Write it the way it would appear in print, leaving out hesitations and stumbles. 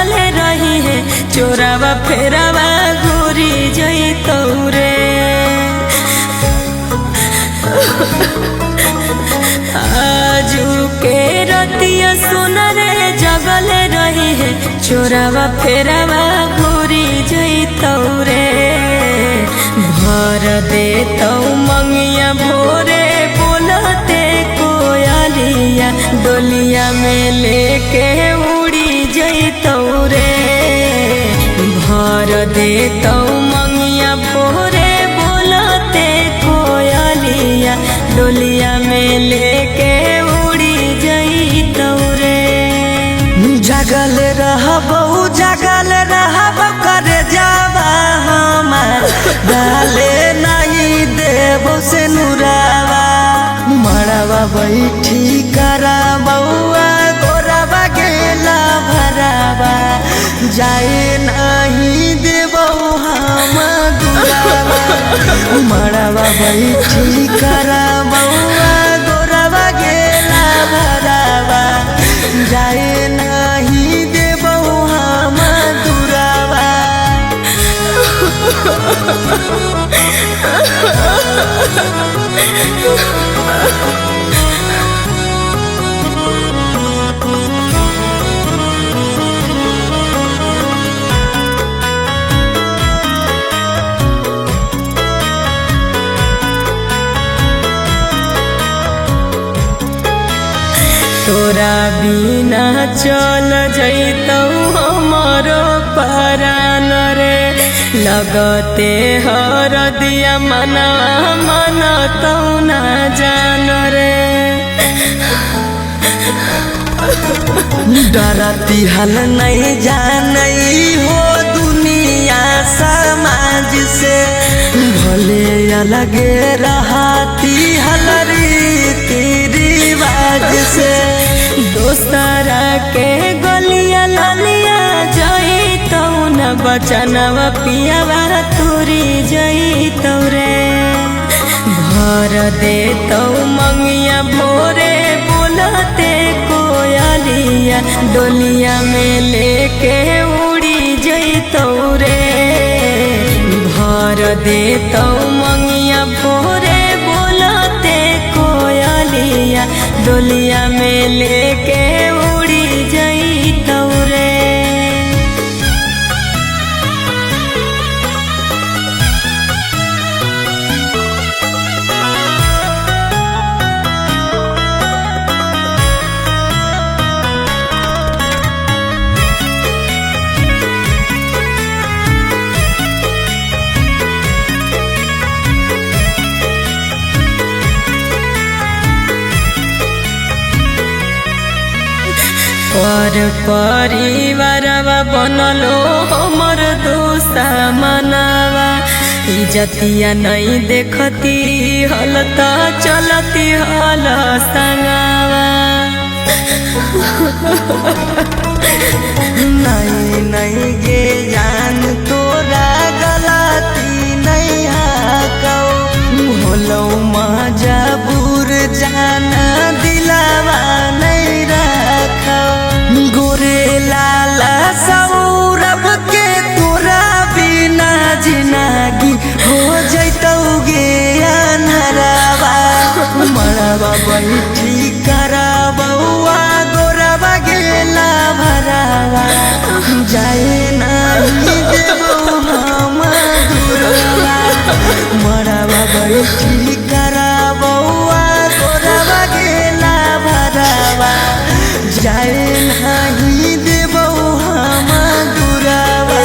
जगल रही है चोरावा फेरावा घूरी जइतौ रे। आजू के रतिया सुना रे जगल रही है चोरावा फेरावा घूरी जइतौ रे। भर देतौ मंगिया भोरे बोलते कोयलिया डोलिया में लेके उड़ी जइतौ रे। भर देतौ मंगिया भोरे बोलते कोयलिया डोलिया में लेके उड़ी जइतौ रे। जगल रहबौ करे जावा हमार डाले नहीं देबो से नुरावा। मड़वा बैठी कराबौआ गोरवा गेला भरावा जाए नहीं देबो हम दुरावा। मड़वा बैठी कराबौआ गोरवा गेला भरावा जाए नहीं देबो हम दुरावा। तोरा बिना चल जइतौ हमरो परान रे। लगते हर दिया मनवा मनतौ ना जान रे। डरती हल नहीं जानई हो दुनिया समाज से। भले अलगे रहती हल रीति रिवाज से। दोसरा के गलिया ललिया जइतौ न बचनवा पियावा तुरी जइतौ रे। भर देतौ मंगिया भोरे बोलते कोयलिया डोलिया में लेके उड़ी जइतौ रे। भर देतौ मंगिया भोरे बोलते कोयलिया डोलिया में लेके उड़ी जइतौ रे। पर परिवारवा बनलो हमर दोसा मनवा। इज्जतिया नहीं देखती हल त चलती हल संगवा। नहीं नहीं गे जान तोरा गलती नहीं हाकौ। होलौ मजबूर जाना दिलावा नहीं रखौ। गोरे लाला सौरभ के तोरा बिना जिंदगी हो जइतौ गे अनहरावा। मड़वा बैठी कराबौआ गोरवा गेला भरावा जाए नहीं देबो हम दुरावा। मड़वा बैठी कराबौआ गोरवा गेला भरावा जाए नहीं देबो हम दुरावा।